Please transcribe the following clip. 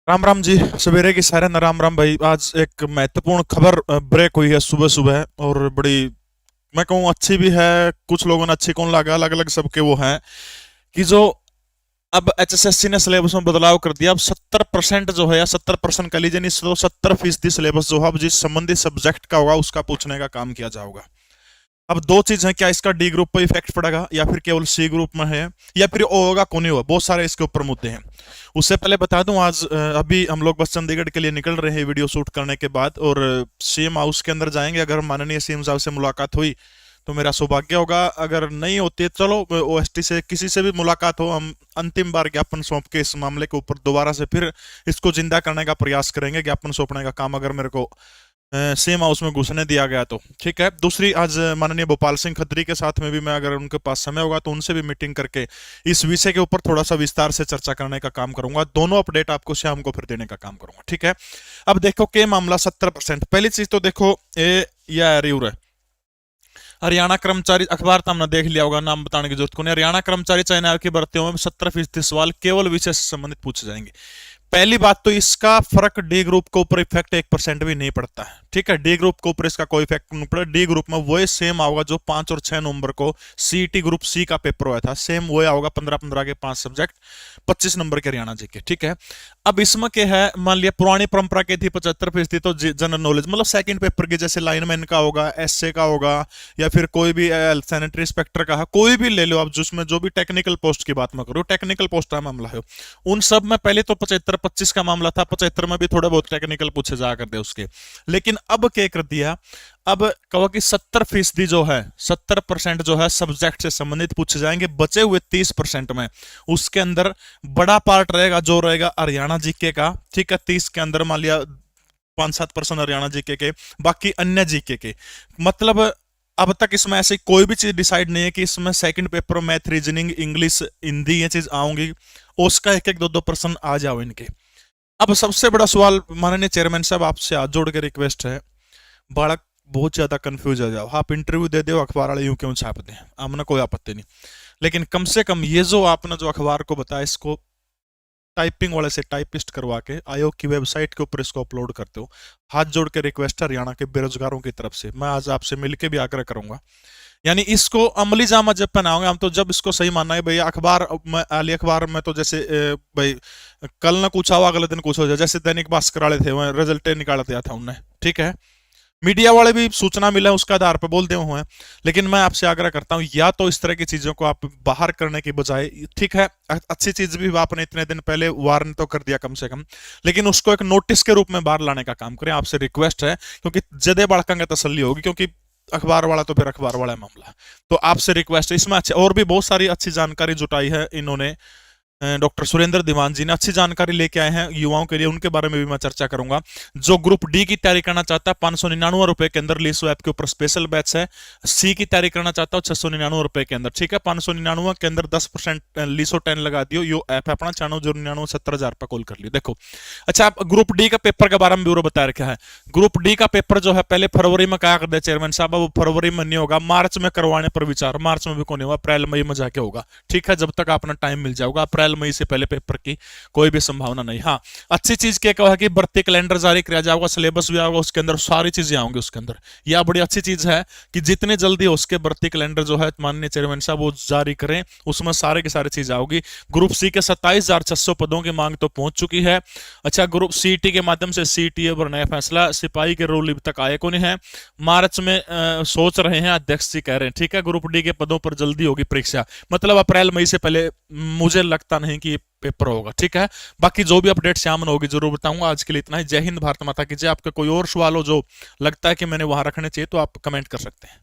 राम राम जी। सवेरे की सारे न राम राम भाई। आज एक महत्वपूर्ण खबर ब्रेक हुई है सुबह सुबह, और बड़ी, मैं कहूँ अच्छी भी है। कुछ लोगों ने अच्छी कौन लगा, अलग अलग सबके वो हैं कि जो अब एचएसएससी ने सिलेबस में बदलाव कर दिया। अब 70% जो है, या 70% कह लीजिए, नहीं तो 70% सिलेबस जो है अब जिस संबंधित सब्जेक्ट का होगा उसका पूछने का काम किया जाएगा। अब दो चीज है, क्या इसका डी ग्रुप पर इफेक्ट पड़ेगा या फिर केवल सी ग्रुप में है, या फिर ओ होगा कौन ही होगा। बहुत सारे इसके ऊपर मुद्दे हैं। उससे पहले बता दूं, आज अभी हम लोग बस चंडीगढ़ के लिए निकल रहे हैं वीडियो शूट करने के बाद, और सीएम हाउस के अंदर जाएंगे। अगर माननीय सीएम साहब से मुलाकात हुई तो मेरा सौभाग्य होगा, अगर नहीं होती है चलो ओएसटी से किसी से भी मुलाकात हो, हम अंतिम बार ज्ञापन सौंप के इस मामले के ऊपर दोबारा से फिर इसको जिंदा करने का प्रयास करेंगे। ज्ञापन सौंपने का काम अगर मेरे को सेम हाउस में घुसने दिया गया तो ठीक है। दूसरी, आज माननीय भोपाल सिंह खत्री के साथ में भी मैं, अगर उनके पास समय होगा तो उनसे भी मीटिंग करके इस विषय के ऊपर थोड़ा सा विस्तार से चर्चा करने का काम करूंगा। दोनों अपडेट आपको शाम को फिर देने का काम करूंगा, ठीक है। अब देखो के मामला 70%। पहली चीज तो देखो, या रिवर हरियाणा कर्मचारी, अखबार तो हमने देख लिया होगा, नाम बताने की जरूरत को नहीं। हरियाणा कर्मचारी चयन की भर्तियों में 70% सवाल केवल विषय से संबंधित पूछे जाएंगे। पहली बात तो इसका फर्क डी ग्रुप के ऊपर इफेक्ट 1% भी नहीं पड़ता है, ठीक है। डी ग्रुप के ऊपर इसका कोई इफेक्ट नहीं पड़ा। डी ग्रुप में वही सेम आओगा जो 5 और 6 नवंबर को सीईटी ग्रुप सी का पेपर हुआ था, सेम वही आओगा। 15-15 के 5 सब्जेक्ट, 25 नंबर के हरियाणा जी के, ठीक है। अब इसमें क्या है, मान लिया पुरानी परंपरा की थी 75% तो जनरल नॉलेज, मतलब सेकंड पेपर की, जैसे लाइनमैन का होगा, एसए का होगा, या फिर कोई भी सैनिटरी इंस्पेक्टर का है, कोई भी ले लो आप, जिसमें जो भी टेक्निकल पोस्ट की बात मैं करूँ, टेक्निकल पोस्ट का मामला है, उन सब में पहले तो 75-25 का मामला था। 75 में भी थोड़े बहुत टेक्निकल पूछे जा करते उसके, लेकिन अब क्या कर दिया, अब कहो कि 70% जो है, 70% जो है सब्जेक्ट से संबंधित पूछे जाएंगे। बचे हुए 30% में उसके अंदर बड़ा पार्ट रहेगा जो रहेगा हरियाणा जीके का, ठीक है। 30 के अंदर मान लिया 5-7% हरियाणा जीके के, बाकी अन्य जीके के। मतलब अब तक इसमें ऐसी कोई भी चीज डिसाइड नहीं है कि इसमें second paper math, reasoning, English, Hindi ये चीज आऊंगी, उसका एक एक 2-2 प्रश्न आ जाओ इनके। अब सबसे बड़ा सवाल, माननीय चेयरमैन साहब आपसे हाथ जोड़ के रिक्वेस्ट है, बालक बहुत ज्यादा कंफ्यूज हो जाओ, आप इंटरव्यू दे दो, अखबार वाले यूं क्यों छाप दें, हमने कोई आपत्ति नहीं, लेकिन कम से कम ये जो आपने जो अखबार को बताया, इसको टाइपिंग वाले से टाइपिस्ट करवा के आयोग की वेबसाइट के ऊपर इसको अपलोड करते हो। हाथ जोड़ के रिक्वेस्ट है हरियाणा के बेरोजगारों की तरफ से, मैं आज आपसे मिलकर भी आग्रह करूंगा, यानी इसको अमली जामा जब पहनाओगे हम, तो जब इसको सही मानना है भैया। अखबार में, आली अखबार में तो जैसे भाई कल ना कुछ हुआ अगले दिन कुछ हो जाए, जैसे दैनिक भास्कर वाले थे वह रिजल्ट निकाल दिया था उनने, ठीक है। मीडिया वाले भी सूचना मिला उसका आधार पर बोलते हुए हैं, लेकिन मैं आपसे आग्रह करता हूं, या तो इस तरह की चीजों को आप बाहर करने की बजाय, ठीक है, अच्छी चीज भी आपने इतने दिन पहले वार्न तो कर दिया कम से कम, लेकिन उसको एक नोटिस के रूप में बाहर लाने का काम करें, आपसे रिक्वेस्ट है। क्योंकि जदे बड़कांगे तसल्ली होगी, क्योंकि अखबार वाला तो फिर अखबार वाला मामला, तो आपसे रिक्वेस्ट है। इसमें अच्छे और भी बहुत सारी अच्छी जानकारी जुटाई है इन्होंने, डॉक्टर सुरेंद्र दीवान जी ने अच्छी जानकारी लेके आए हैं युवाओं के लिए, उनके बारे में भी मैं चर्चा करूंगा। जो ग्रुप डी की तैयारी करना चाहता है, 599 रुपए के अंदर लीसो ऐप के ऊपर स्पेशल बैच है। सी की तैयारी करना चाहता हूँ 699 रुपए के अंदर, ठीक है। 599 के अंदर 10% लीसो 10 लगा दियो, यो ऐप है अपना 9699 70,000 पर कॉल कर लियो। देखो अच्छा, आप ग्रुप डी का पेपर के बारे में ब्यूरो बता रखा है। ग्रुप डी का पेपर जो है पहले फरवरी में कहा कर दे चेयरमैन साहब, अब फरवरी में नहीं होगा, मार्च में करवाने पर विचार, मार्च में भी कौन होगा, अप्रैल मई में जाके होगा, ठीक है। जब तक अपना टाइम मिल जाएगा, अप्रैल मई से पहले पेपर की कोई भी संभावना नहीं। हाँ, अच्छी चीज क्या कहा कि भर्ती कैलेंडर जारी किया जाएगा, सिलेबस भी आएगा उसके अंदर, सारी चीजें आएंगी उसके अंदर। यह बड़ी अच्छी चीज है कि जितने जल्दी हो उसके भर्ती कैलेंडर जो है माननीय चेयरमैन साहब वो जारी करें, उसमें सारे की सारी चीज आओगी। ग्रुप सी के 27,600 पदों की मांग तो पहुंच चुकी है। अच्छा, ग्रुप सीटी के माध्यम से सीटीए पर नया फैसला, सिपाही के रोल अभी तक आए को नहीं है, मार्च में सोच रहे हैं, अध्यक्ष जी कह रहे हैं, ठीक है। ग्रुप डी के पदों पर जल्दी होगी परीक्षा, मतलब अप्रैल मई से पहले मुझे लगता नहीं कि पेपर होगा, ठीक है। बाकी जो भी अपडेट सामने होगी जरूर बताऊंगा। आज के लिए इतना ही। जय हिंद, भारत माता की जय। आपके कोई और सवाल हो जो लगता है कि मैंने वहां रखने चाहिए तो आप कमेंट कर सकते हैं।